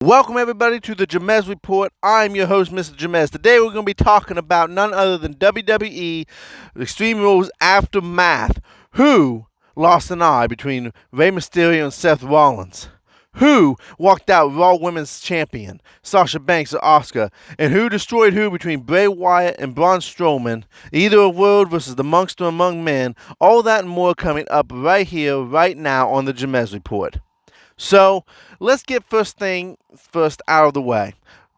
Welcome everybody to the Jamez Report. I'm your host, Mr. Jamez. Today we're going to be talking about none other than WWE Extreme Rules Aftermath. Who lost an eye between Rey Mysterio and Seth Rollins? Who walked out Raw Women's Champion, Sasha Banks or Asuka? And who destroyed who between Bray Wyatt and Braun Strowman? Either a World versus the Monkster Among Men. All that and more coming up right here, right now on the Jamez Report. So let's get first out of the way.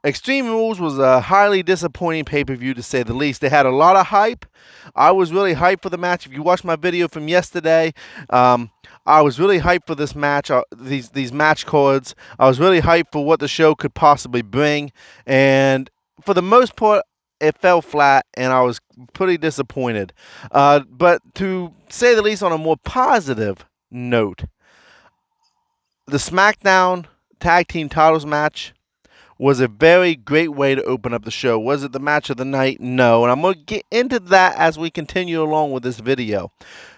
Extreme Rules was a highly disappointing pay-per-view, to say the least. They had a lot of hype. I was really hyped for the match. If you watched my video from yesterday, I was really hyped for this match, these match cards. I was really hyped for what the show could possibly bring. And for the most part, it fell flat, and I was pretty disappointed. But to say the least, on a more positive note, the SmackDown Tag Team Titles match was a very great way to open up the show. Was it the match of the night? No. And I'm going to get into that as we continue along with this video.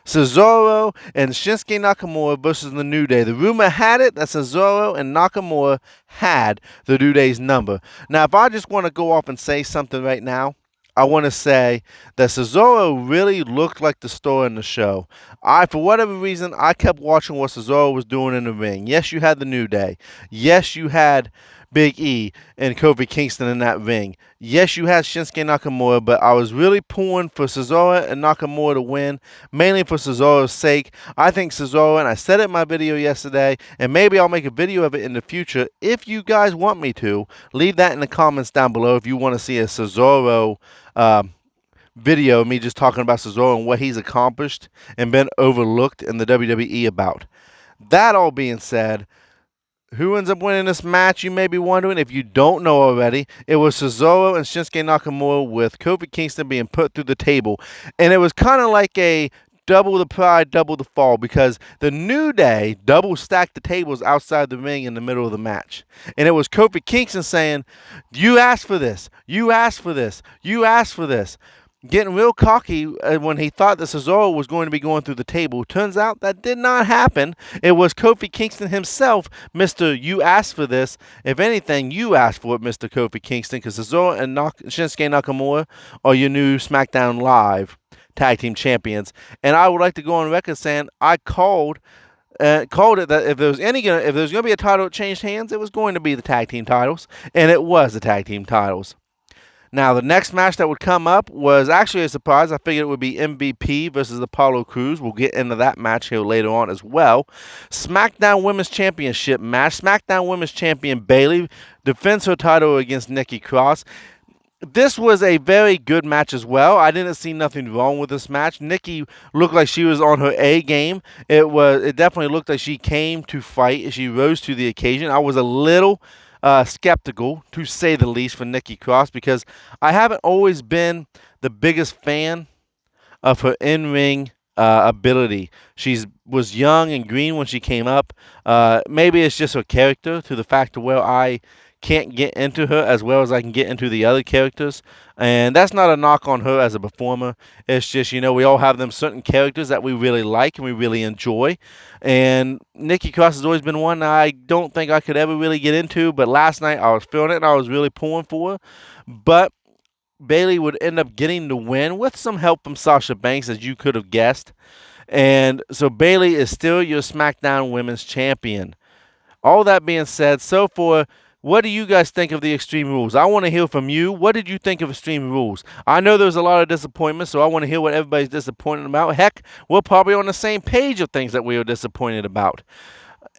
Cesaro and Shinsuke Nakamura versus the New Day. The rumor had it that Cesaro and Nakamura had the New Day's number. Now, if I just want to go off and say something right now, I want to say that Cesaro really looked like the star in the show. For whatever reason, I kept watching what Cesaro was doing in the ring. Yes, you had the New Day. Yes, you had Big E and Kofi Kingston in that ring. Yes, you had Shinsuke Nakamura, but I was really pulling for Cesaro and Nakamura to win, mainly for Cesaro's sake. I think Cesaro, and I said it in my video yesterday, and maybe I'll make a video of it in the future if you guys want me to. Leave that in the comments down below if you want to see a Cesaro video of me just talking about Cesaro and what he's accomplished and been overlooked in the WWE about. That all being said, who ends up winning this match, you may be wondering. If you don't know already, it was Cesaro and Shinsuke Nakamura, with Kofi Kingston being put through the table. And it was kind of like a double the pride, double the fall, because the New Day double stacked the tables outside the ring in the middle of the match. And it was Kofi Kingston saying, "You asked for this, you asked for this, you asked for this." Getting real cocky when he thought that Cesaro was going to be going through the table. Turns out that did not happen. It was Kofi Kingston himself, Mr. You asked for this. If anything, you asked for it, Mr. Kofi Kingston, because Cesaro and Shinsuke Nakamura are your new SmackDown Live Tag Team Champions. And I would like to go on record saying I called it that if there's going to be a title that changed hands, it was going to be the Tag Team titles, and it was the Tag Team titles. Now, the next match that would come up was actually a surprise. I figured it would be MVP versus Apollo Crews. We'll get into that match here later on as well. SmackDown Women's Championship match. SmackDown Women's Champion Bayley defends her title against Nikki Cross. This was a very good match as well. I didn't see nothing wrong with this match. Nikki looked like she was on her A game. It definitely looked like she came to fight. She rose to the occasion. I was a little skeptical, to say the least, for Nikki Cross, because I haven't always been the biggest fan of her in-ring ability. She was young and green when she came up. Maybe it's just her character, to the fact of where I can't get into her as well as I can get into the other characters. And that's not a knock on her as a performer. It's just, we all have them certain characters that we really like and we really enjoy. And Nikki Cross has always been one I don't think I could ever really get into. But last night I was feeling it and I was really pulling for her. But Bayley would end up getting the win with some help from Sasha Banks, as you could have guessed. And so Bayley is still your SmackDown Women's Champion. All that being said, so far, what do you guys think of the Extreme Rules? I want to hear from you. What did you think of Extreme Rules? I know there's a lot of disappointment, so I want to hear what everybody's disappointed about. Heck, we're probably on the same page of things that we are disappointed about.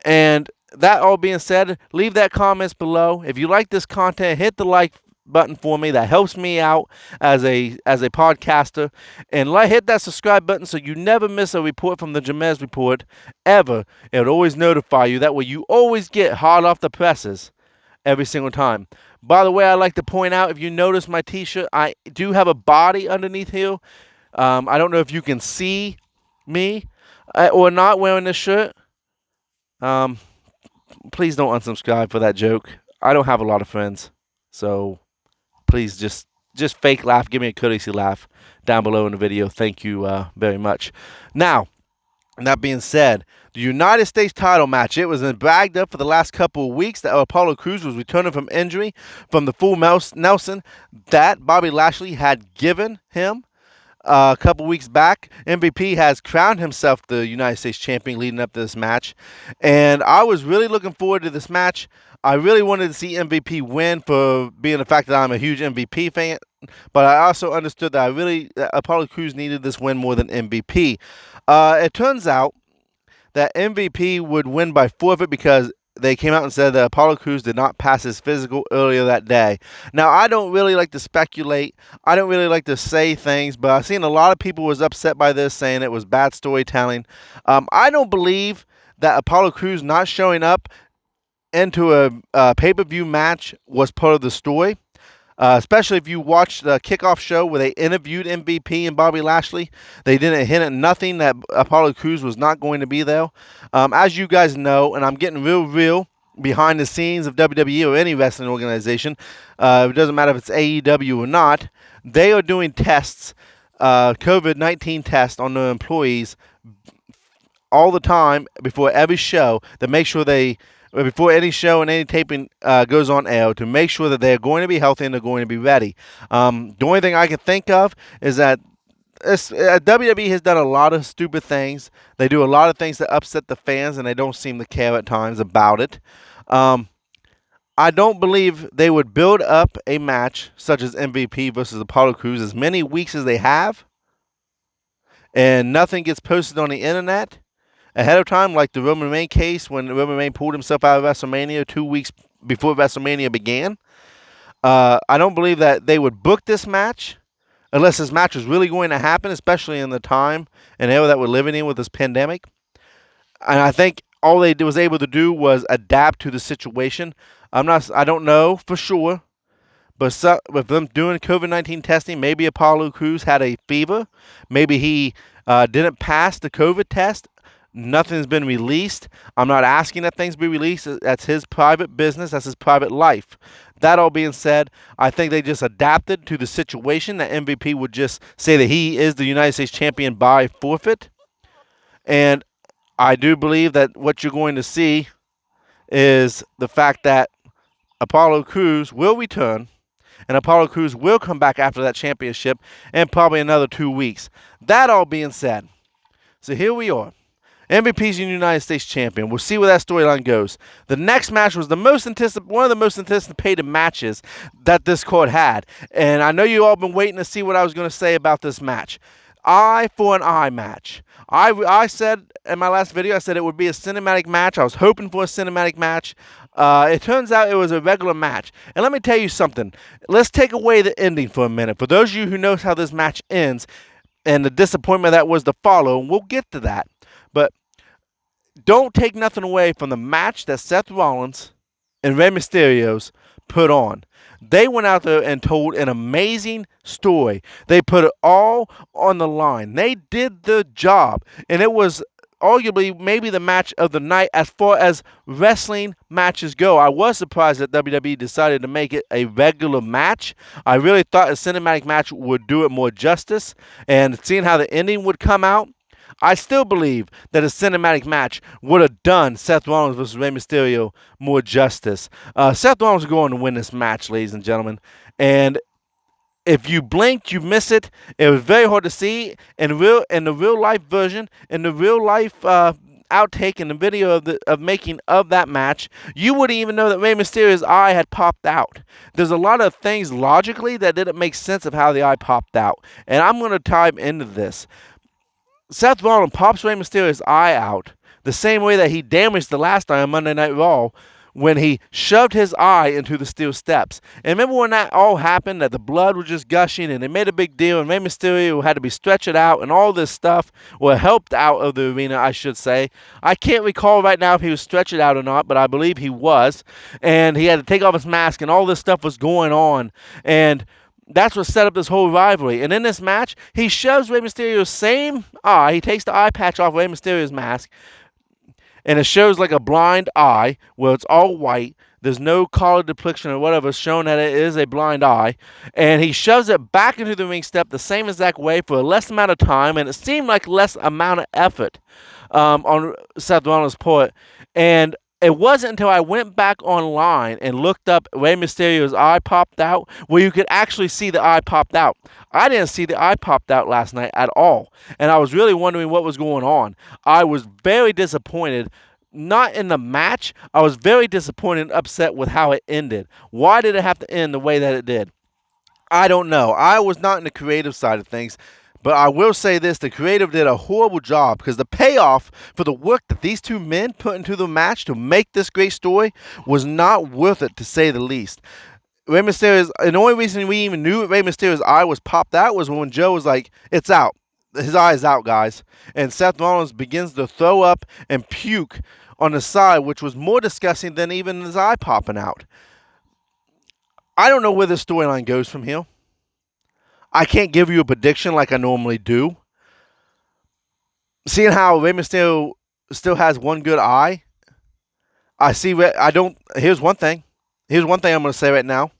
And that all being said, leave that comments below. If you like this content, hit the like button for me. That helps me out as a podcaster. And hit that subscribe button so you never miss a report from the Jamez Report ever. It'll always notify you. That way you always get hot off the presses every single time. By the way, I'd like to point out, if you notice my t-shirt, I do have a body underneath here. I don't know if you can see me or not wearing this shirt. Please don't unsubscribe for that joke. I don't have a lot of friends, so please just fake laugh. Give me a courtesy laugh down below in the video. Thank you very much. Now, And that being said, the United States title match, it was bragged up for the last couple of weeks that Apollo Crews was returning from injury from the full Nelson that Bobby Lashley had given him a couple weeks back. MVP has crowned himself the United States champion leading up to this match. And I was really looking forward to this match. I really wanted to see MVP win for being the fact that I'm a huge MVP fan. But I also understood that Apollo Crews needed this win more than MVP. It turns out that MVP would win by forfeit because they came out and said that Apollo Crews did not pass his physical earlier that day. Now, I don't really like to speculate. I don't really like to say things, but I've seen a lot of people was upset by this, saying it was bad storytelling. I don't believe that Apollo Crews not showing up into a pay-per-view match was part of the story. Especially if you watch the kickoff show where they interviewed MVP and Bobby Lashley. They didn't hint at nothing that Apollo Crews was not going to be there. As you guys know, and I'm getting real behind the scenes of WWE or any wrestling organization, it doesn't matter if it's AEW or not, they are doing tests, COVID-19 tests on their employees all the time before every show to make sure before any show and any taping goes on air, to make sure that they're going to be healthy and they're going to be ready. The only thing I can think of is that WWE has done a lot of stupid things. They do a lot of things that upset the fans, and they don't seem to care at times about it. I don't believe they would build up a match such as MVP versus Apollo Crews as many weeks as they have, and nothing gets posted on the internet ahead of time, like the Roman Reigns case when Roman Reigns pulled himself out of WrestleMania 2 weeks before WrestleMania began. I don't believe that they would book this match unless this match was really going to happen, especially in the time and era that we're living in with this pandemic. And I think all they was able to do was adapt to the situation. I don't know for sure, but with them doing COVID-19 testing, maybe Apollo Crews had a fever. Maybe he didn't pass the COVID test. Nothing's been released. I'm not asking that things be released. That's his private business. That's his private life. That all being said, I think they just adapted to the situation that MVP would just say that he is the United States champion by forfeit. And I do believe that what you're going to see is the fact that Apollo Crews will return, and Apollo Crews will come back after that championship in probably another 2 weeks. That all being said, so here we are. MVP's the United States champion. We'll see where that storyline goes. The next match was one of the most anticipated matches that this card had. And I know you all been waiting to see what I was going to say about this match. Eye for an eye match. I said in my last video, I said it would be a cinematic match. I was hoping for a cinematic match. It turns out it was a regular match. And let me tell you something. Let's take away the ending for a minute. For those of you who knows how this match ends and the disappointment that was to follow, and we'll get to that. But don't take nothing away from the match that Seth Rollins and Rey Mysterio's put on. They went out there and told an amazing story. They put it all on the line. They did the job. And it was arguably maybe the match of the night as far as wrestling matches go. I was surprised that WWE decided to make it a regular match. I really thought a cinematic match would do it more justice. And seeing how the ending would come out, I still believe that a cinematic match would have done Seth Rollins versus Rey Mysterio more justice. Seth Rollins is going to win this match, ladies and gentlemen. And if you blinked, you miss it. It was very hard to see in the real life version, in the real life outtake in the video of making of that match. You wouldn't even know that Rey Mysterio's eye had popped out. There's a lot of things logically that didn't make sense of how the eye popped out, and I'm going to dive into this. Seth Rollins pops Rey Mysterio's eye out the same way that he damaged the last eye on Monday Night Raw when he shoved his eye into the steel steps. And remember when that all happened, that the blood was just gushing and they made a big deal and Rey Mysterio had to be stretched out and all this stuff, or helped out of the arena, I should say. I can't recall right now if he was stretched out or not, but I believe he was. And he had to take off his mask and all this stuff was going on. And that's what set up this whole rivalry. And in this match, he shoves Rey Mysterio's same eye. He takes the eye patch off Rey Mysterio's mask, and it shows like a blind eye where it's all white. There's no collar deflection or whatever showing that it is a blind eye. And he shoves it back into the ring step the same exact way for a less amount of time, and it seemed like less amount of effort on Seth Rollins' part. And it wasn't until I went back online and looked up Rey Mysterio's eye popped out, where you could actually see the eye popped out. I didn't see the eye popped out last night at all, and I was really wondering what was going on. I was very disappointed. Not in the match. I was very disappointed and upset with how it ended. Why did it have to end the way that it did? I don't know. I was not in the creative side of things. But I will say this, the creative did a horrible job, because the payoff for the work that these two men put into the match to make this great story was not worth it, to say the least. Rey Mysterio's, and the only reason we even knew Rey Mysterio's eye was popped out was when Joe was like, it's out. His eye is out, guys. And Seth Rollins begins to throw up and puke on the side, which was more disgusting than even his eye popping out. I don't know where this storyline goes from here. I can't give you a prediction like I normally do. Seeing how Rey Mysterio still has one good eye, here's one thing. Here's one thing I'm going to say right now.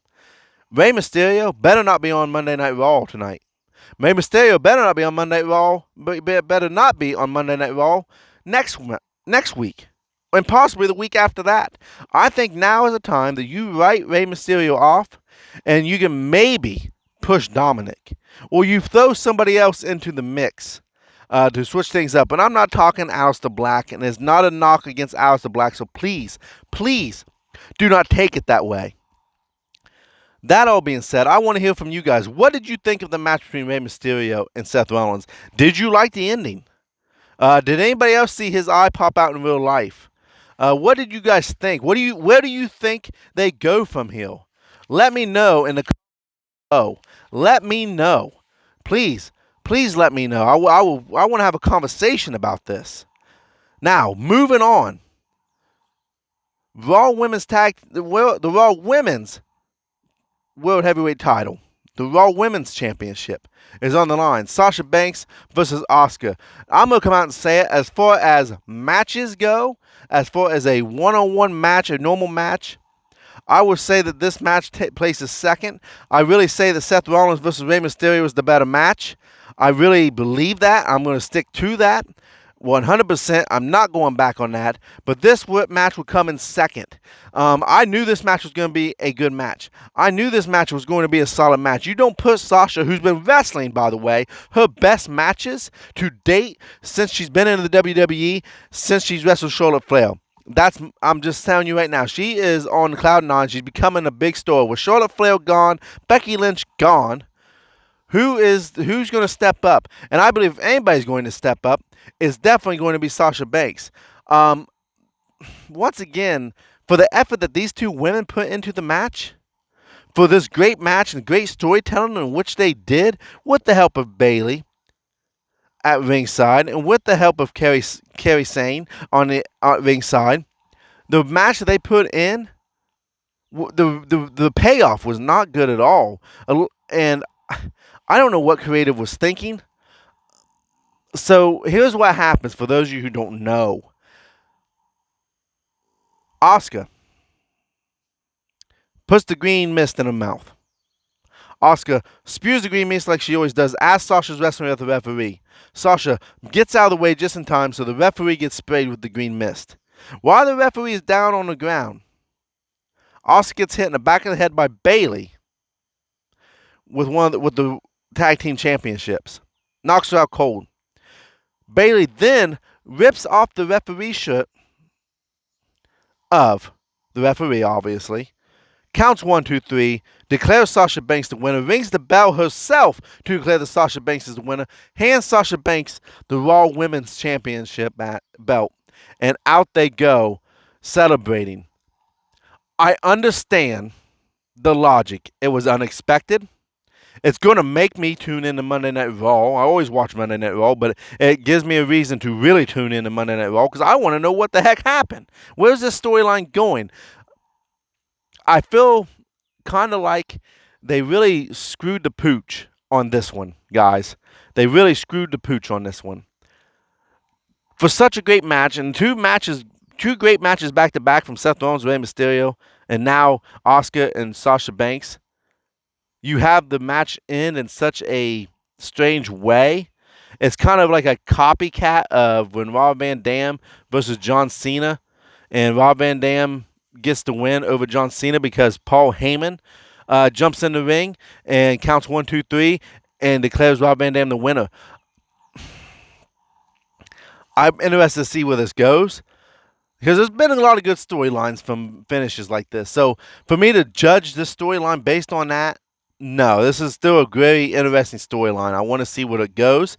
Rey Mysterio better not be on Monday Night Raw tonight. Rey Mysterio better not be on Monday Night Raw, but better not be on Monday Night Raw next week. And possibly the week after that. I think now is the time that you write Rey Mysterio off, and you can maybe push Dominic, or you throw somebody else into the mix to switch things up. And I'm not talking Aleister Black, and it's not a knock against Aleister Black, so please do not take it that way. That all being said, I want to hear from you guys. What did you think of the match between Rey Mysterio and Seth Rollins? Did you like the ending? Did anybody else see his eye pop out in real life? What did you guys think? Where do you think they go from here? Let me know in the comments below. Let me know. Please let me know. I want to have a conversation about this. Now, moving on. The Raw Women's World Heavyweight title, the Raw Women's Championship, is on the line. Sasha Banks versus Asuka. I'm going to come out and say it. As far as matches go, as far as a one-on-one match, a normal match, I would say that this match places second. I really say that Seth Rollins versus Rey Mysterio is the better match. I really believe that. I'm going to stick to that 100%. I'm not going back on that. But this match would come in second. I knew this match was going to be a good match. I knew this match was going to be a solid match. You don't put Sasha, who's been wrestling, by the way, her best matches to date since she's been in the WWE, since she's wrestled Charlotte Flair. I'm just telling you right now, she is on cloud nine. She's becoming a big star. With Charlotte Flair gone, Becky Lynch gone, who's going to step up? And I believe if anybody's going to step up, it's definitely going to be Sasha Banks. Once again, for the effort that these two women put into the match, for this great match and great storytelling in which they did, with the help of Bayley at ringside, and with the help of Kairi Sane on the ringside, the match that they put in, the payoff was not good at all. And I don't know what creative was thinking. So here's what happens for those of you who don't know. Asuka puts the green mist in her mouth. Asuka spews the green mist like she always does as Sasha's wrestling with the referee. Sasha gets out of the way just in time so the referee gets sprayed with the green mist. While the referee is down on the ground, Asuka gets hit in the back of the head by Bayley with the tag team championships. Knocks her out cold. Bayley then rips off the referee shirt of the referee, obviously. Counts 1, 2, 3. Declares Sasha Banks the winner. Rings the bell herself to declare that Sasha Banks is the winner. Hands Sasha Banks the Raw Women's Championship belt. And out they go, celebrating. I understand the logic. It was unexpected. It's going to make me tune into Monday Night Raw. I always watch Monday Night Raw, but it gives me a reason to really tune into Monday Night Raw because I want to know what the heck happened. Where's this storyline going? I feel kind of like they really screwed the pooch on this one, guys. They really screwed the pooch on this one. For such a great match, and two great matches back-to-back from Seth Rollins and Rey Mysterio, and now Asuka and Sasha Banks, you have the match end in such a strange way. It's kind of like a copycat of when Rob Van Dam versus John Cena, and Rob Van Dam gets the win over John Cena because Paul Heyman jumps in the ring and counts 1, 2, 3, and declares Rob Van Dam the winner. I'm interested to see where this goes, because there's been a lot of good storylines from finishes like this. So for me to judge this storyline based on that, no, this is still a very interesting storyline. I want to see where it goes.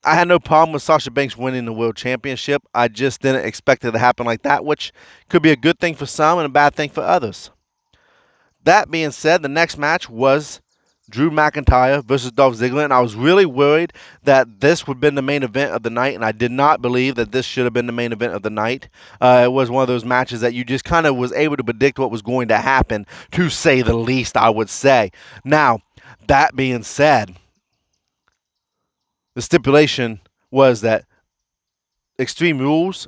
I had no problem with Sasha Banks winning the World Championship. I just didn't expect it to happen like that, which could be a good thing for some and a bad thing for others. That being said, the next match was Drew McIntyre versus Dolph Ziggler, and I was really worried that this would have been the main event of the night, and I did not believe that this should have been the main event of the night. It was one of those matches that you just kind of was able to predict what was going to happen, to say the least, I would say. Now, that being said, the stipulation was that Extreme Rules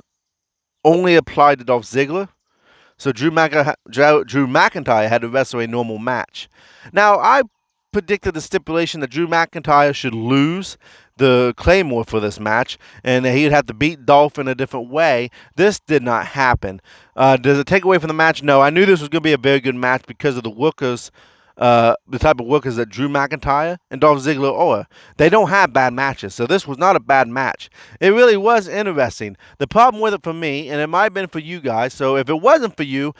only applied to Dolph Ziggler, so Drew McIntyre had to wrestle a normal match. Now, I predicted the stipulation that Drew McIntyre should lose the Claymore for this match, and that he'd have to beat Dolph in a different way. This did not happen. Does it take away from the match? No. I knew this was going to be a very good match because of the workers, the type of workers that Drew McIntyre and Dolph Ziggler are. They don't have bad matches, so this was not a bad match. It really was interesting. The problem with it for me, and it might have been for you guys, so if it wasn't for you,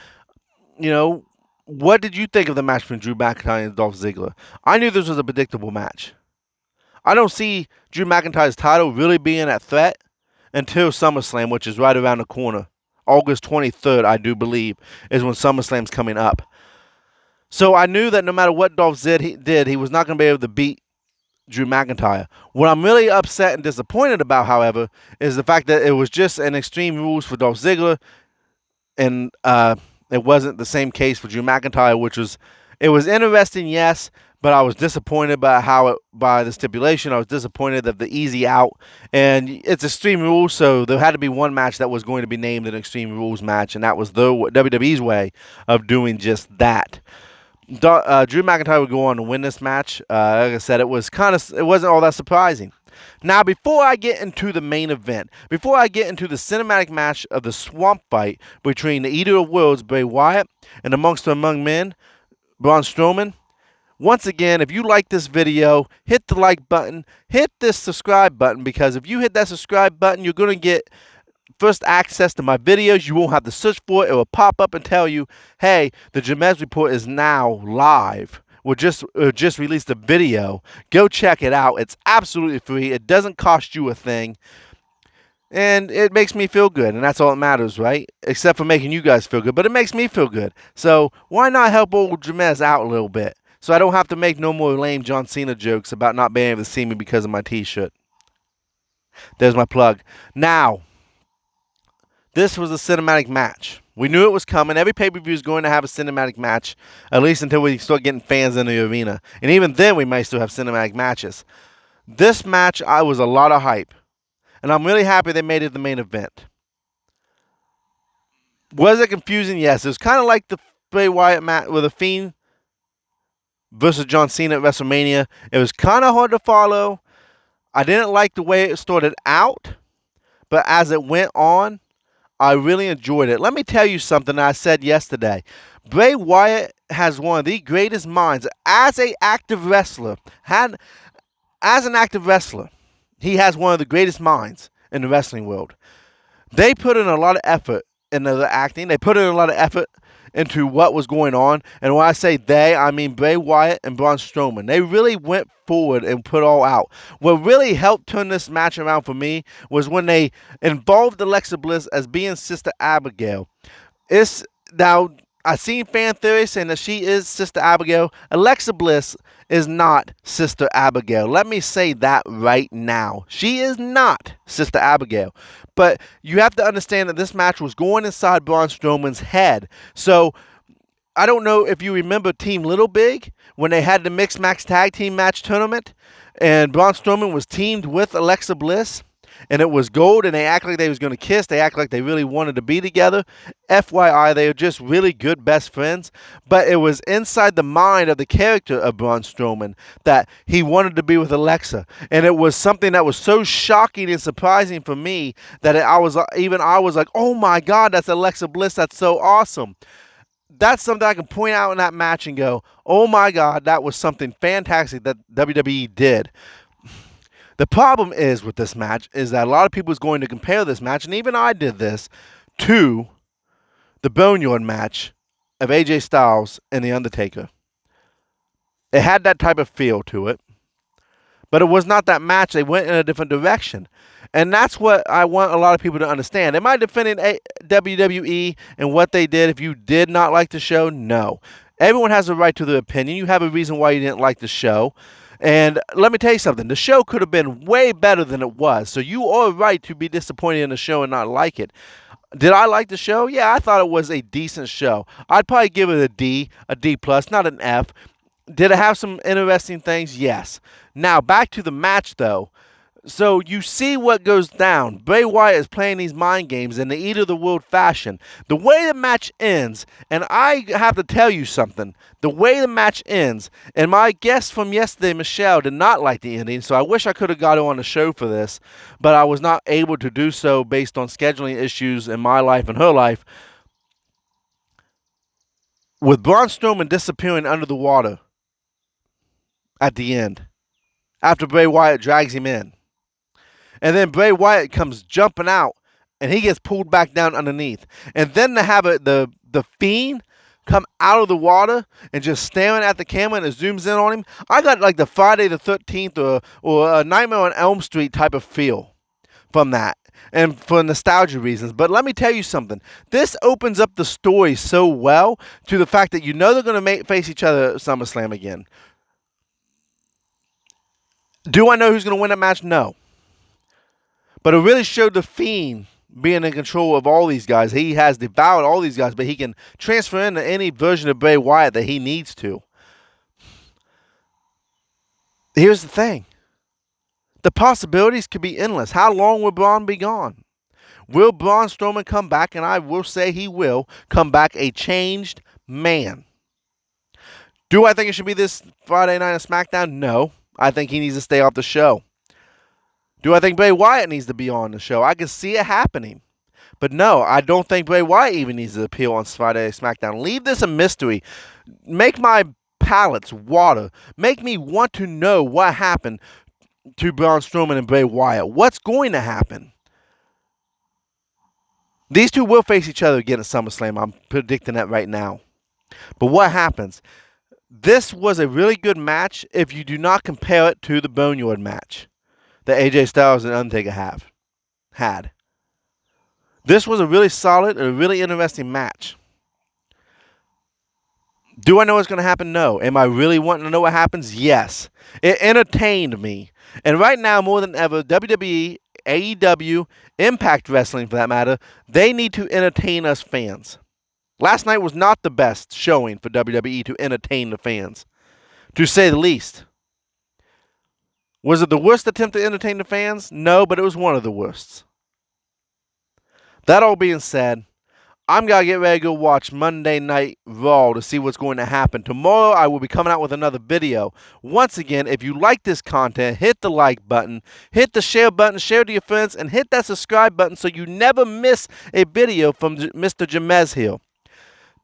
what did you think of the match between Drew McIntyre and Dolph Ziggler? I knew this was a predictable match. I don't see Drew McIntyre's title really being a threat until SummerSlam, which is right around the corner. August 23rd, I do believe, is when SummerSlam's coming up. So I knew that no matter what Dolph did, he was not going to be able to beat Drew McIntyre. What I'm really upset and disappointed about, however, is the fact that it was just an Extreme Rules for Dolph Ziggler, and it wasn't the same case for Drew McIntyre, which was interesting, yes, but I was disappointed by the stipulation. I was disappointed that the easy out, and it's Extreme Rules, so there had to be one match that was going to be named an Extreme Rules match, and that was the WWE's way of doing just that. Drew McIntyre would go on to win this match. Like I said, it wasn't all that surprising. Now, before I get into the main event, before I get into the cinematic match of the Swamp Fight between the Eater of Worlds, Bray Wyatt, and Among Men, Braun Strowman, once again, if you like this video, hit the like button, hit this subscribe button, because if you hit that subscribe button, you're going to get first access to my videos. You won't have to search for it. It will pop up and tell you, hey, the Jamez Report is now live. We just released a video. Go check it out. It's absolutely free. It doesn't cost you a thing. And it makes me feel good, and that's all that matters, right? Except for making you guys feel good, but it makes me feel good. So why not help old Jamez out a little bit, so I don't have to make no more lame John Cena jokes about not being able to see me because of my t-shirt. There's my plug. Now, this was a cinematic match. We knew it was coming. Every pay-per-view is going to have a cinematic match, at least until we start getting fans in the arena. And even then, we might still have cinematic matches. This match, I was a lot of hype. And I'm really happy they made it the main event. Was it confusing? Yes. It was kind of like the Bray Wyatt match with The Fiend versus John Cena at WrestleMania. It was kind of hard to follow. I didn't like the way it started out, but as it went on, I really enjoyed it. Let me tell you something I said yesterday. Bray Wyatt has one of the greatest minds as an active wrestler. He has one of the greatest minds in the wrestling world. They put in a lot of effort into the acting. They put in a lot of effort into what was going on. And when I say they, I mean Bray Wyatt and Braun Strowman. They really went forward and put all out. What really helped turn this match around for me was when they involved Alexa Bliss as being Sister Abigail. Now, I've seen fan theories saying that she is Sister Abigail. Alexa Bliss is not Sister Abigail. Let me say that right now. She is not Sister Abigail. But you have to understand that this match was going inside Braun Strowman's head. So, I don't know if you remember Team Little Big when they had the Mixed Match Tag Team Match Tournament and Braun Strowman was teamed with Alexa Bliss. and it was gold, and they act like they was going to kiss. They act like they really wanted to be together. FYI, they are just really good best friends, but it was inside the mind of the character of Braun Strowman that he wanted to be with Alexa, and it was something that was so shocking and surprising for me that I was like, oh my God, that's Alexa Bliss. That's so awesome. That's something I can point out in that match and go, oh my God, that was something fantastic that WWE did. The problem is with this match is that a lot of people is going to compare this match, and even I did this, to the Boneyard match of AJ Styles and The Undertaker. It had that type of feel to it, but it was not that match. They went in a different direction. And that's what I want a lot of people to understand. Am I defending WWE and what they did if you did not like the show? No. Everyone has a right to their opinion. You have a reason why you didn't like the show. And let me tell you something. The show could have been way better than it was. So you are right to be disappointed in the show and not like it. Did I like the show? Yeah, I thought it was a decent show. I'd probably give it a D plus, not an F. Did it have some interesting things? Yes. Now, back to the match, though. So you see what goes down. Bray Wyatt is playing these mind games in the Eat of the World fashion. The way the match ends, and I have to tell you something, the way the match ends, and my guest from yesterday, Michelle, did not like the ending, so I wish I could have got her on the show for this, but I was not able to do so based on scheduling issues in my life and her life. With Braun Strowman disappearing under the water at the end, after Bray Wyatt drags him in. And then Bray Wyatt comes jumping out, and he gets pulled back down underneath. And then to have the Fiend come out of the water and just staring at the camera, and it zooms in on him, I got like the Friday the 13th or a Nightmare on Elm Street type of feel from that, and for nostalgia reasons. But let me tell you something. This opens up the story so well to the fact that you know they're going to face each other at SummerSlam again. Do I know who's going to win that match? No. But it really showed the Fiend being in control of all these guys. He has devoured all these guys, but he can transfer into any version of Bray Wyatt that he needs to. Here's the thing. The possibilities could be endless. How long will Braun be gone? Will Braun Strowman come back? And I will say he will come back a changed man. Do I think it should be this Friday night of SmackDown? No. I think he needs to stay off the show. Do I think Bray Wyatt needs to be on the show? I can see it happening. But no, I don't think Bray Wyatt even needs to appear on Friday SmackDown. Leave this a mystery. Make my palates water. Make me want to know what happened to Braun Strowman and Bray Wyatt. What's going to happen? These two will face each other again at SummerSlam. I'm predicting that right now. But what happens? This was a really good match if you do not compare it to the Boneyard match that AJ Styles and Undertaker had. This was a really solid and a really interesting match. Do I know what's going to happen? No. Am I really wanting to know what happens? Yes. It entertained me. And right now, more than ever, WWE, AEW, Impact Wrestling for that matter, they need to entertain us fans. Last night was not the best showing for WWE to entertain the fans, to say the least. Was it the worst attempt to entertain the fans? No, but it was one of the worst. That all being said, I'm going to get ready to go watch Monday Night Raw to see what's going to happen. Tomorrow, I will be coming out with another video. Once again, if you like this content, hit the like button, hit the share button, share to your friends, and hit that subscribe button so you never miss a video from Mr. Jamez here.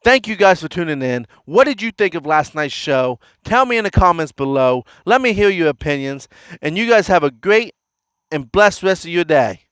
Thank you guys for tuning in. What did you think of last night's show? Tell me in the comments below. Let me hear your opinions. And you guys have a great and blessed rest of your day.